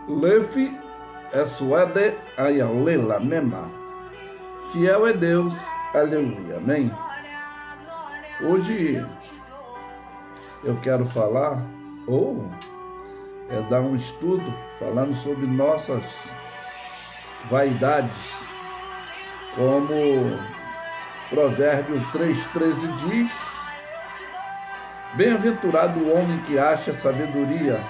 Lefi é suade ayalela mema. Fiel é Deus, aleluia, amém? Hoje eu quero falar, dar um estudo falando sobre nossas vaidades, como Provérbio 3,13 diz: bem-aventurado o homem que acha sabedoria,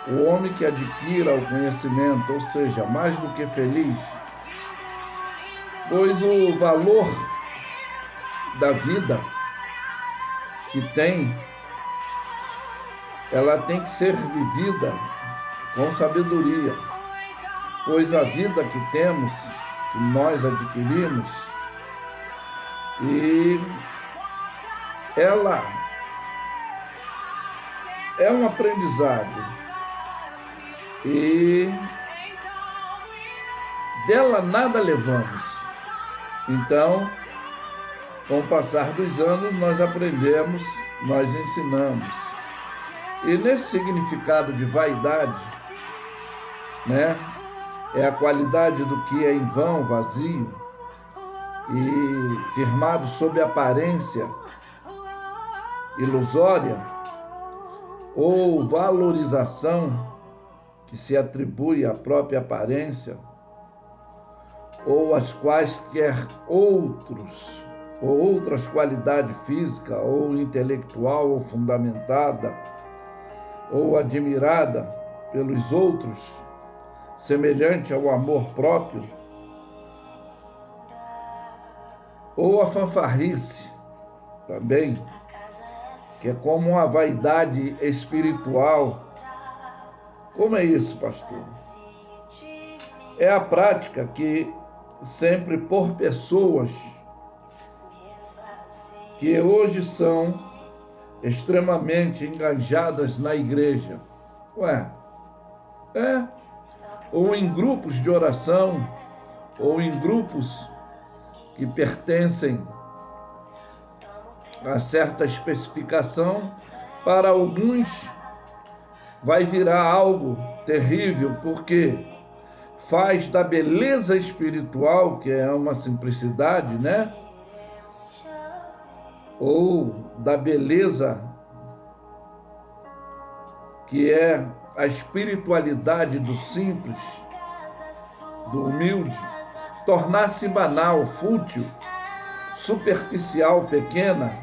o homem que adquira o conhecimento, ou seja, mais do que feliz, pois o valor da vida que tem, ela tem que ser vivida com sabedoria, pois a vida que temos, que nós adquirimos, e ela é um aprendizado, e dela nada levamos. Então, com o passar dos anos, nós aprendemos, nós ensinamos. E nesse significado de vaidade, é a qualidade do que é em vão, vazio, e firmado sob aparência ilusória, ou valorização que se atribui à própria aparência, ou as quaisquer outras qualidades física ou intelectual ou fundamentada ou admirada pelos outros, semelhante ao amor próprio, ou a fanfarrice também, que é como uma vaidade espiritual. Como é isso, pastor? É a prática que sempre por pessoas que hoje são extremamente engajadas na igreja. Ou em grupos de oração, ou em grupos que pertencem a certa especificação. Para alguns vai virar algo terrível, porque faz da beleza espiritual, que é uma simplicidade, ou da beleza que é a espiritualidade do simples, do humilde, tornar-se banal, fútil, superficial, pequena,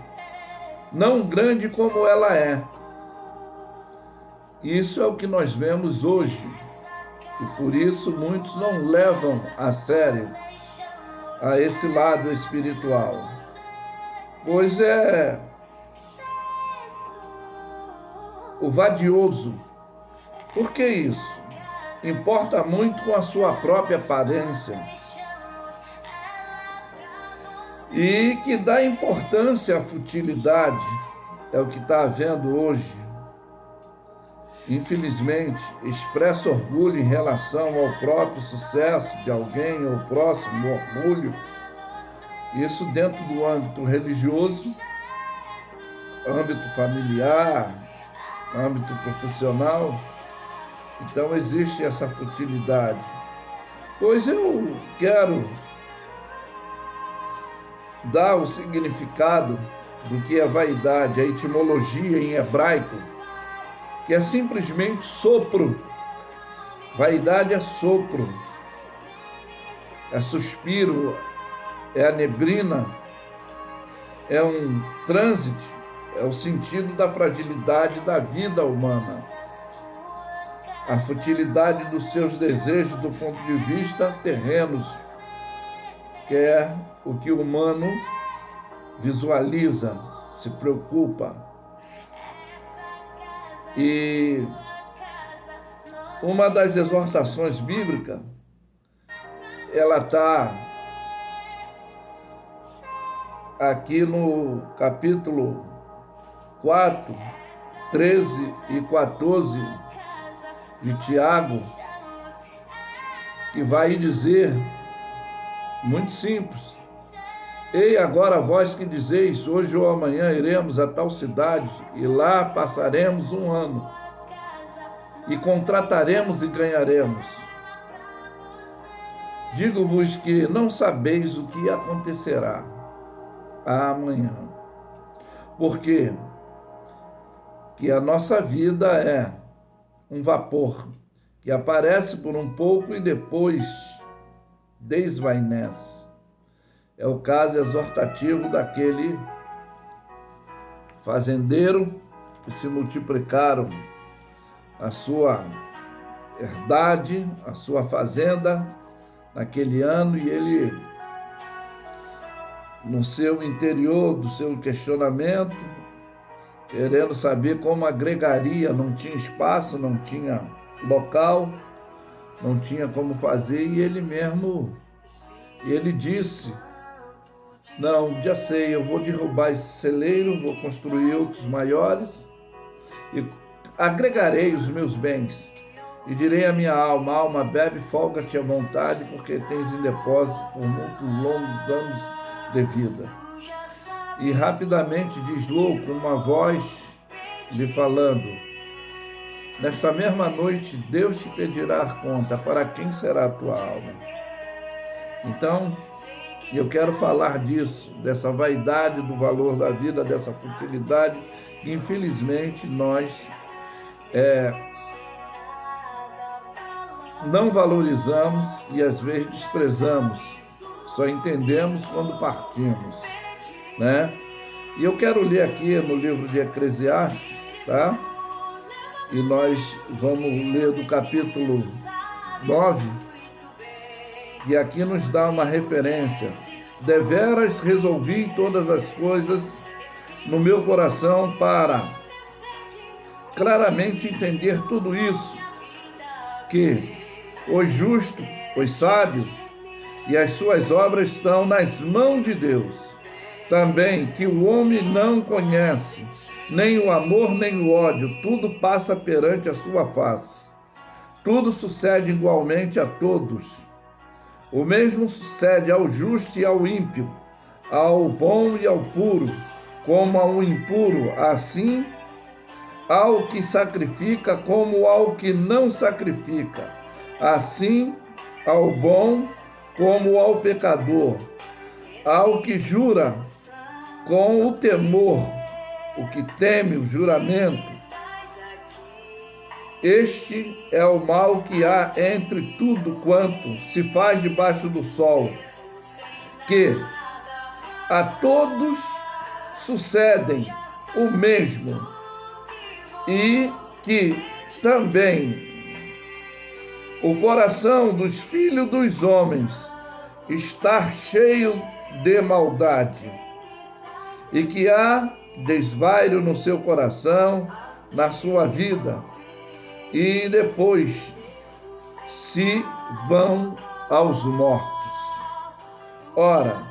não grande como ela é. Isso é o que nós vemos hoje, e por isso muitos não levam a sério a esse lado espiritual, pois é o vadioso. Por que isso? Importa muito com a sua própria aparência, e que dá importância à futilidade, é o que está havendo hoje. Infelizmente, expressa orgulho em relação ao próprio sucesso de alguém ou próximo, orgulho. Isso dentro do âmbito religioso, âmbito familiar, âmbito profissional. Então existe essa futilidade. Pois eu quero dar o significado do que é vaidade, a etimologia em hebraico, que é simplesmente sopro. Vaidade é sopro, é suspiro, é a neblina, é um trânsito, é o sentido da fragilidade da vida humana, a futilidade dos seus desejos do ponto de vista terrenos, que é o que o humano visualiza, se preocupa. E uma das exortações bíblicas, ela está aqui no capítulo 4, 13 e 14 de Tiago, que vai dizer, muito simples: ei, agora vós que dizeis, hoje ou amanhã iremos a tal cidade, e lá passaremos um ano. e contrataremos e ganharemos. Digo-vos que não sabeis o que acontecerá amanhã, porque que a nossa vida é um vapor que aparece por um pouco e depois desvanece. É o caso exortativo daquele fazendeiro que se multiplicaram a sua herdade, a sua fazenda naquele ano, e ele, no seu interior do seu questionamento, querendo saber como agregaria, não tinha espaço, não tinha local, não tinha como fazer, e ele disse: não, já sei, eu vou derrubar esse celeiro, vou construir outros maiores e agregarei os meus bens. E direi à minha alma: alma, bebe, folga-te à vontade, porque tens em depósito por muitos longos anos de vida. E rapidamente deslou com uma voz lhe falando: nesta mesma noite Deus te pedirá conta, para quem será a tua alma? Então, eu quero falar disso, dessa vaidade do valor da vida, dessa futilidade, que infelizmente nós não valorizamos e às vezes desprezamos, só entendemos quando partimos, né? E eu quero ler aqui no livro de Eclesiastes, tá? E nós vamos ler do capítulo 9, que aqui nos dá uma referência. Deveras resolvi todas as coisas no meu coração para claramente entender tudo isso, que o justo, o sábio e as suas obras estão nas mãos de Deus. Também que o homem não conhece nem o amor nem o ódio, tudo passa perante a sua face. Tudo sucede igualmente a todos. O mesmo sucede ao justo e ao ímpio, ao bom e ao puro, como ao impuro, assim ao que sacrifica como ao que não sacrifica, assim ao bom como ao pecador, ao que jura com o temor, o que teme o juramento. Este é o mal que há entre tudo quanto se faz debaixo do sol, que a todos sucedem o mesmo, e que também o coração dos filhos dos homens está cheio de maldade, e que há desvario no seu coração, na sua vida, e depois se vão aos mortos. Ora,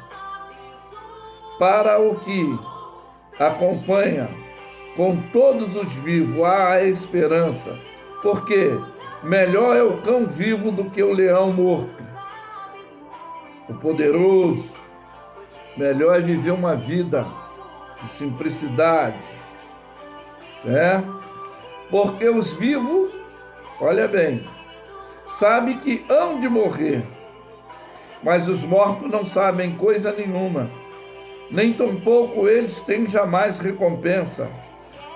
para o que acompanha com todos os vivos há a esperança, porque melhor é o cão vivo do que o leão morto. O poderoso, melhor é viver uma vida de simplicidade, né? Porque os vivos, olha bem, sabem que hão de morrer, mas os mortos não sabem coisa nenhuma, nem tampouco eles têm jamais recompensa,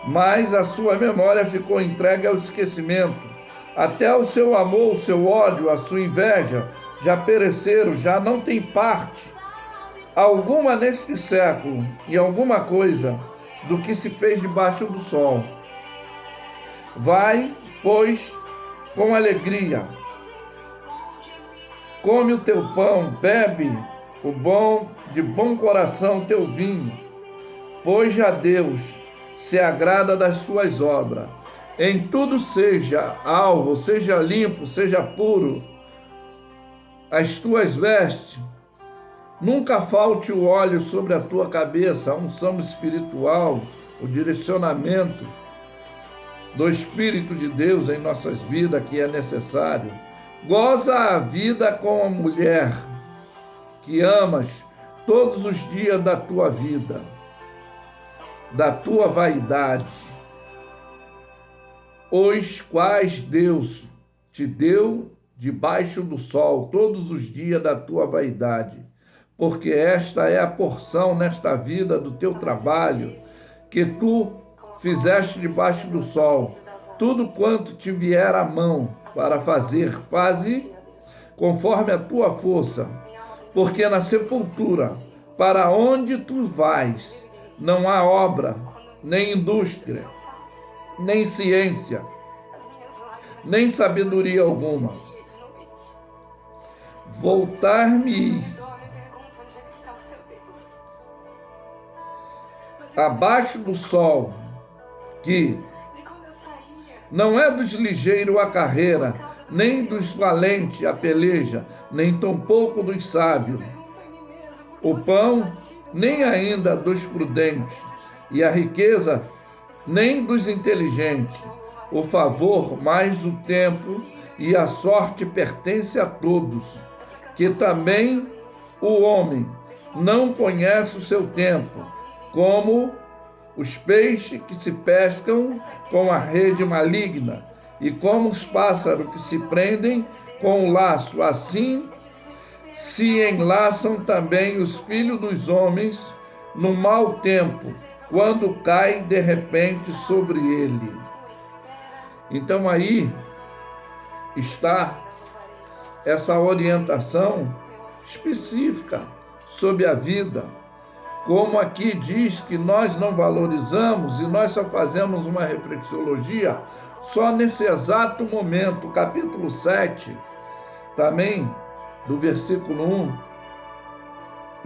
mas a sua memória ficou entregue ao esquecimento. Até o seu amor, o seu ódio, a sua inveja já pereceram, já não tem parte alguma neste século e alguma coisa do que se fez debaixo do sol. Vai, pois, com alegria, come o teu pão, bebe de bom coração teu vinho, pois já Deus se agrada das suas obras. Em tudo seja alvo, seja limpo, seja puro as tuas vestes, nunca falte o óleo sobre a tua cabeça, a unção espiritual, o direcionamento do Espírito de Deus em nossas vidas, que é necessário. Goza a vida com a mulher que amas todos os dias da tua vida, da tua vaidade. os quais Deus te deu debaixo do sol todos os dias da tua vaidade, porque esta é a porção nesta vida do teu trabalho que tu fizeste debaixo do sol. Tudo quanto te vier à mão para fazer, faze conforme a tua força, porque na sepultura, para onde tu vais, não há obra, nem indústria, nem ciência, nem sabedoria alguma. Voltar-me abaixo do sol, que não é dos ligeiros a carreira, nem dos valentes a peleja, nem tampouco dos sábios. O pão, nem ainda dos prudentes, e a riqueza, nem dos inteligentes. O favor, mais o tempo, e a sorte pertence a todos, que também o homem não conhece o seu tempo, como os peixes que se pescam com a rede maligna, e como os pássaros que se prendem com o laço, assim se enlaçam também os filhos dos homens no mau tempo, quando cai de repente sobre ele. Então aí está essa orientação específica sobre a vida. Como aqui diz que nós não valorizamos e nós só fazemos uma reflexologia só nesse exato momento, capítulo 7, também do versículo 1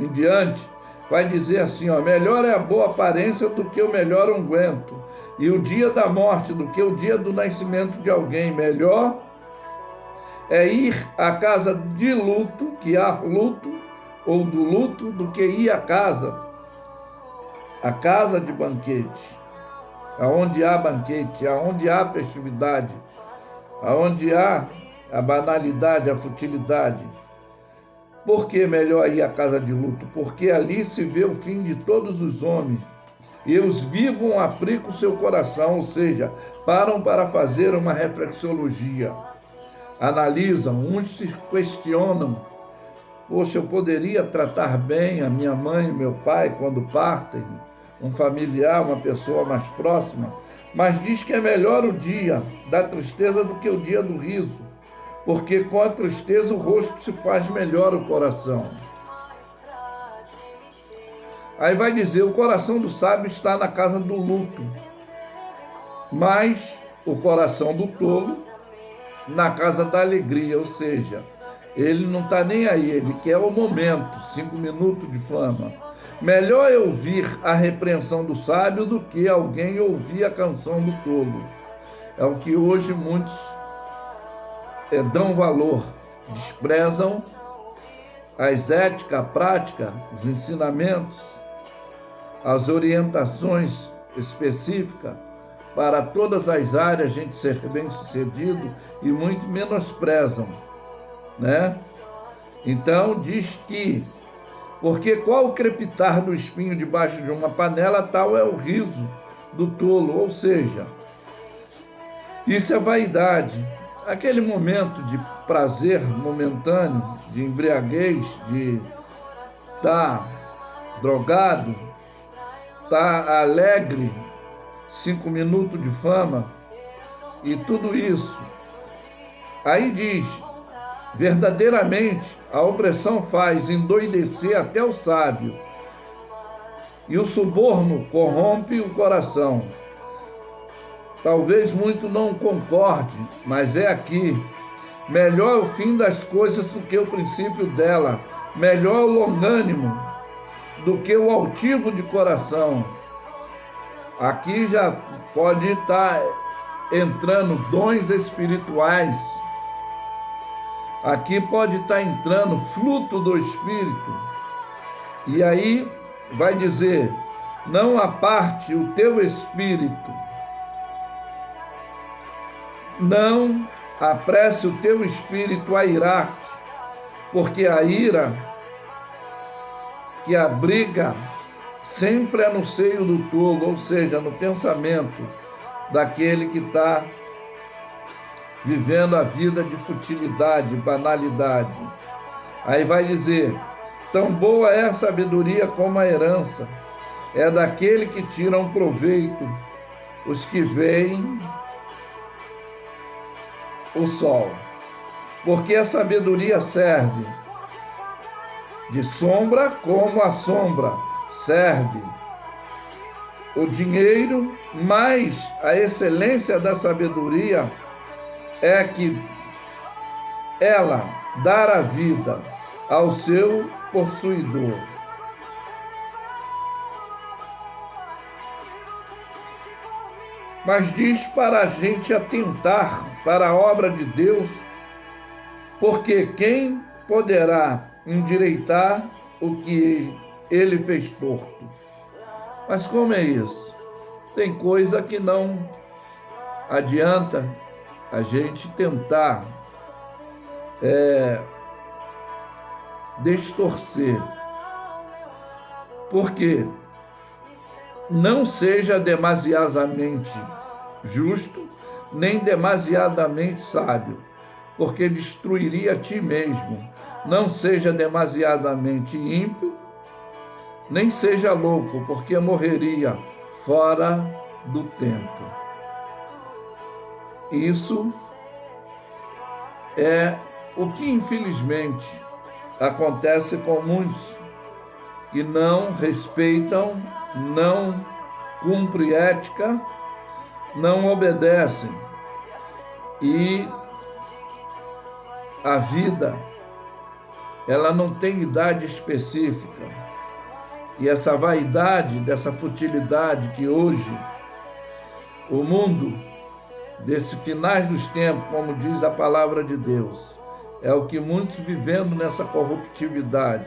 em diante, vai dizer assim, ó, melhor é a boa aparência do que o melhor unguento, e o dia da morte do que o dia do nascimento de alguém. Melhor é ir à casa de luto, que há luto, ou do luto, do que ir à casa de banquete, aonde há banquete, aonde há festividade, aonde há a banalidade, a futilidade. Por que melhor ir à casa de luto? Porque ali se vê o fim de todos os homens, e os vivos aplicam seu coração, ou seja, param para fazer uma reflexologia, analisam, uns se questionam, poxa, eu poderia tratar bem a minha mãe e meu pai quando partem, um familiar, uma pessoa mais próxima, mas diz que é melhor o dia da tristeza do que o dia do riso, porque com a tristeza o rosto se faz melhor o coração. Aí vai dizer, o coração do sábio está na casa do luto, mas o coração do tolo na casa da alegria, ou seja, ele não está nem aí, ele quer o momento, 5 minutos de fama. Melhor é ouvir a repreensão do sábio do que alguém ouvir a canção do tolo. É o que hoje muitos dão valor, desprezam as éticas, a prática, os ensinamentos, as orientações específicas para todas as áreas, a gente ser bem-sucedido, e muito menosprezam, né? Então diz que, porque qual o crepitar do espinho debaixo de uma panela, tal é o riso do tolo, ou seja, isso é vaidade, aquele momento de prazer momentâneo, de embriaguez, de estar drogado, estar alegre, 5 minutos de fama e tudo isso. Aí diz, verdadeiramente a opressão faz endoidecer até o sábio, e o suborno corrompe o coração. Talvez muito não concorde, mas é aqui. Melhor o fim das coisas do que o princípio dela. Melhor o longânimo do que o altivo de coração. Aqui já pode estar entrando dons espirituais. Aqui pode estar entrando fruto do Espírito. E aí vai dizer, não aparte o teu espírito, não apresse o teu espírito a irar, porque a ira que abriga sempre é no seio do tolo, ou seja, no pensamento daquele que está vivendo a vida de futilidade, banalidade. Aí vai dizer: tão boa é a sabedoria como a herança, é daquele que tiram proveito os que veem o sol. Porque a sabedoria serve de sombra como a sombra serve o dinheiro, mas a excelência da sabedoria é que ela dá a vida ao seu possuidor. Mas diz para a gente atentar para a obra de Deus, porque quem poderá endireitar o que ele fez torto? Mas como é isso? Tem coisa que não adianta a gente tentar distorcer. Porque não seja demasiadamente justo, nem demasiadamente sábio, porque destruiria a ti mesmo. Não seja demasiadamente ímpio, nem seja louco, porque morreria fora do tempo. Isso é o que, infelizmente, acontece com muitos que não respeitam, não cumprem ética, não obedecem. E a vida, ela não tem idade específica. E essa vaidade, dessa futilidade que hoje o mundo, desses finais dos tempos, como diz a palavra de Deus, é o que muitos vivendo nessa corruptividade,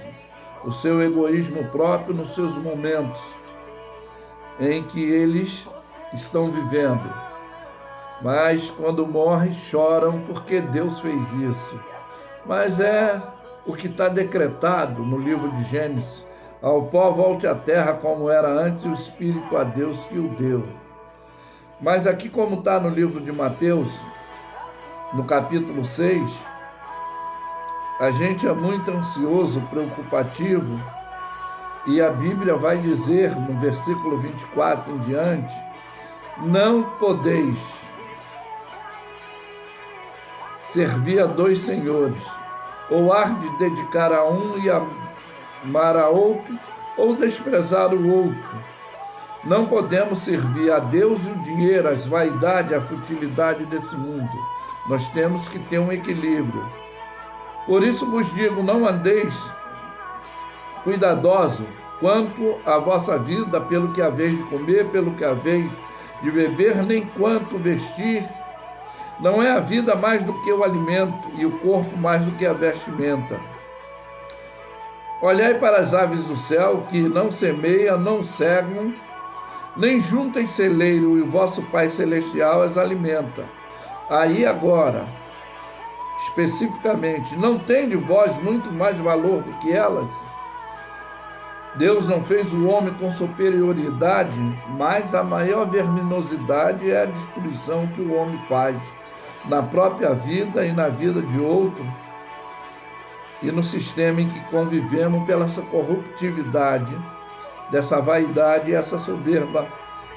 o seu egoísmo próprio nos seus momentos em que eles estão vivendo. Mas quando morrem, choram porque Deus fez isso. Mas é o que está decretado no livro de Gênesis: ao pó volte à terra como era antes, o Espírito a Deus que o deu. Mas aqui, como está no livro de Mateus, no capítulo 6, a gente é muito ansioso, preocupativo, e a Bíblia vai dizer, no versículo 24 em diante: não podeis servir a dois senhores, ou há de dedicar a um e amar a outro, ou desprezar o outro. Não podemos servir a Deus e o dinheiro, as vaidades, a futilidade desse mundo. Nós temos que ter um equilíbrio. Por isso vos digo, não andeis cuidadosos quanto à vossa vida, pelo que haveis de comer, pelo que haveis de beber, nem quanto vestir. Não é a vida mais do que o alimento, e o corpo mais do que a vestimenta. Olhai para as aves do céu, que não semeiam, não cegam, nem juntam em celeiro, e o vosso Pai Celestial as alimenta. Aí agora, especificamente, não tem de vós muito mais valor do que elas? Deus não fez o homem com superioridade, mas a maior verminosidade é a destruição que o homem faz na própria vida e na vida de outro, e no sistema em que convivemos, pela essa corruptividade, dessa vaidade e essa soberba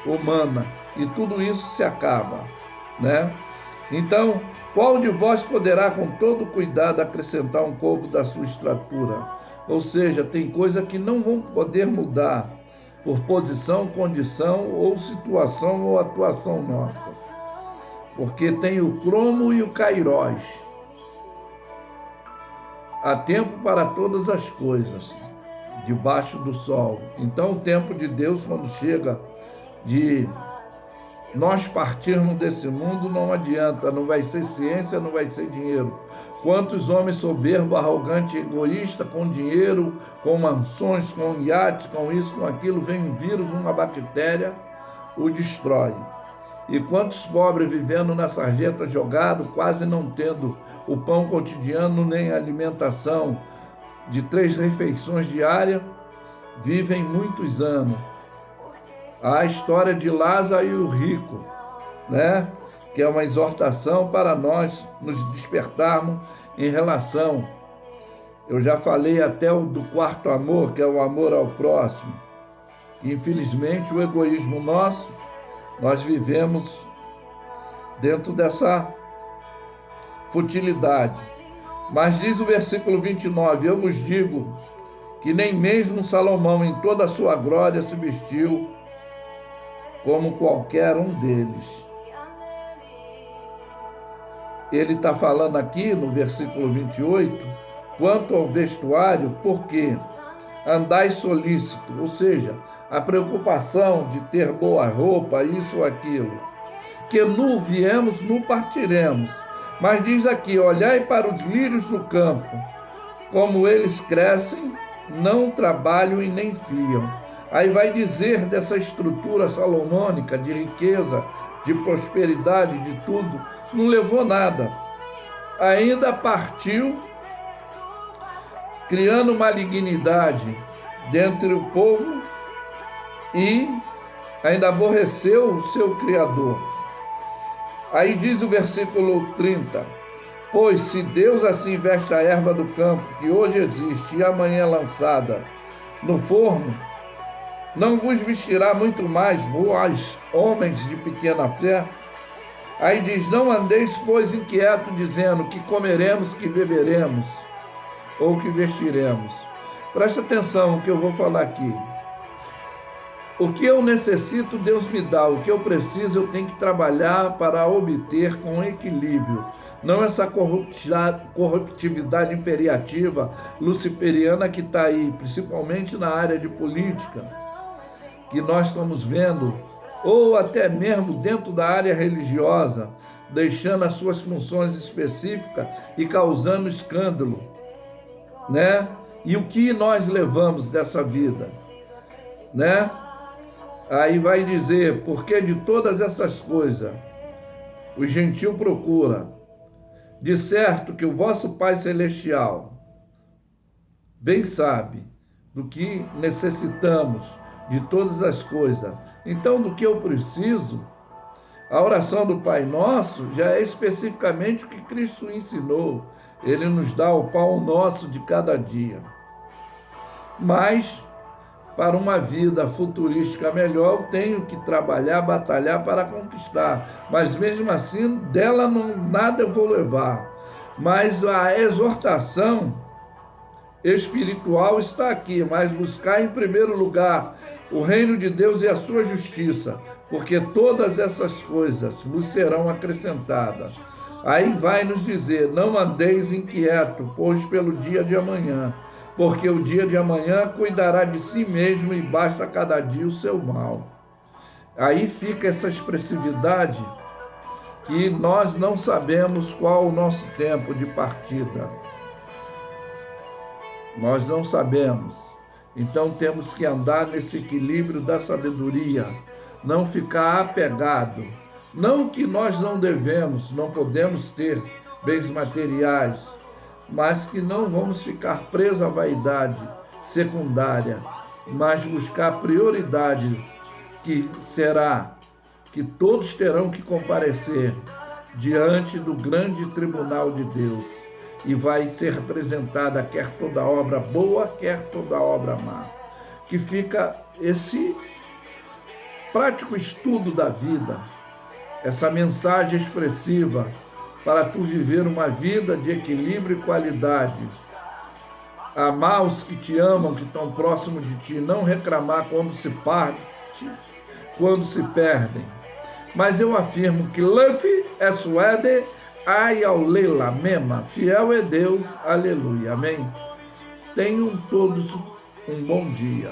humana. E tudo isso se acaba, né? Então, qual de vós poderá com todo cuidado acrescentar um côvado da sua estatura? Ou seja, tem coisa que não vão poder mudar por posição, condição ou situação ou atuação nossa. Porque tem o cromo e o kairós. Há tempo para todas as coisas, debaixo do sol. Então o tempo de Deus, quando chega de nós partirmos desse mundo, não adianta, não vai ser ciência, não vai ser dinheiro. Quantos homens soberbos, arrogantes, egoístas, com dinheiro, com mansões, com iates, com isso, com aquilo, vem um vírus, uma bactéria, o destrói. E quantos pobres vivendo na sarjeta jogado, quase não tendo o pão cotidiano nem a alimentação de 3 refeições diárias, vivem muitos anos. A história de Lázaro e o rico, né? que é uma exortação para nós nos despertarmos em relação. Eu já falei até do quarto amor, que é o amor ao próximo. Infelizmente, o egoísmo nosso, nós vivemos dentro dessa futilidade. Mas diz o versículo 29, eu vos digo que nem mesmo Salomão em toda a sua glória se vestiu como qualquer um deles. Ele está falando aqui no versículo 28, quanto ao vestuário, porque andais solícito, ou seja, a preocupação de ter boa roupa, isso ou aquilo, que nu viemos, nu partiremos. Mas diz aqui, olhai para os lírios do campo, como eles crescem, não trabalham e nem fiam. Aí vai dizer dessa estrutura salomônica de riqueza, de prosperidade, de tudo, não levou nada. Ainda partiu, criando malignidade dentre o povo e ainda aborreceu o seu Criador. Aí diz o versículo 30, pois se Deus assim veste a erva do campo, que hoje existe e amanhã é lançada no forno, não vos vestirá muito mais vós, homens de pequena fé? Aí diz, não andeis, pois, inquieto, dizendo que comeremos, que beberemos, ou que vestiremos. Presta atenção no que eu vou falar aqui. O que eu necessito, Deus me dá. O que eu preciso, eu tenho que trabalhar para obter com equilíbrio. Não essa corruptividade imperativa luciferiana que está aí, principalmente na área de política, que nós estamos vendo, ou até mesmo dentro da área religiosa, deixando as suas funções específicas e causando escândalo, né? E o que nós levamos dessa vida, né? Aí vai dizer, porque de todas essas coisas o gentil procura, de certo que o vosso Pai Celestial bem sabe do que necessitamos de todas as coisas. Então, do que eu preciso, a oração do Pai Nosso já é especificamente o que Cristo ensinou. Ele nos dá o pão nosso de cada dia. Mas, para uma vida futurística melhor, eu tenho que trabalhar, batalhar para conquistar. Mas mesmo assim, dela nada eu vou levar. Mas a exortação espiritual está aqui, mas buscar em primeiro lugar o reino de Deus e a sua justiça, porque todas essas coisas vos serão acrescentadas. Aí vai nos dizer, não andeis inquieto, pois pelo dia de amanhã, porque o dia de amanhã cuidará de si mesmo e basta cada dia o seu mal. Aí fica essa expressividade que nós não sabemos qual o nosso tempo de partida. Nós não sabemos. Então temos que andar nesse equilíbrio da sabedoria, não ficar apegado. Não que nós não devemos, não podemos ter bens materiais, mas que não vamos ficar presos à vaidade secundária, mas buscar prioridade, que será que todos terão que comparecer diante do grande tribunal de Deus, e vai ser representada quer toda obra boa, quer toda obra má, que fica esse prático estudo da vida, essa mensagem expressiva para tu viver uma vida de equilíbrio e qualidade. Amar os que te amam, que estão próximos de ti, não reclamar quando se parte, quando se perdem. Mas eu afirmo que Luffy é suede, ai ao leila mema, fiel é Deus, aleluia, amém? Tenham todos um bom dia.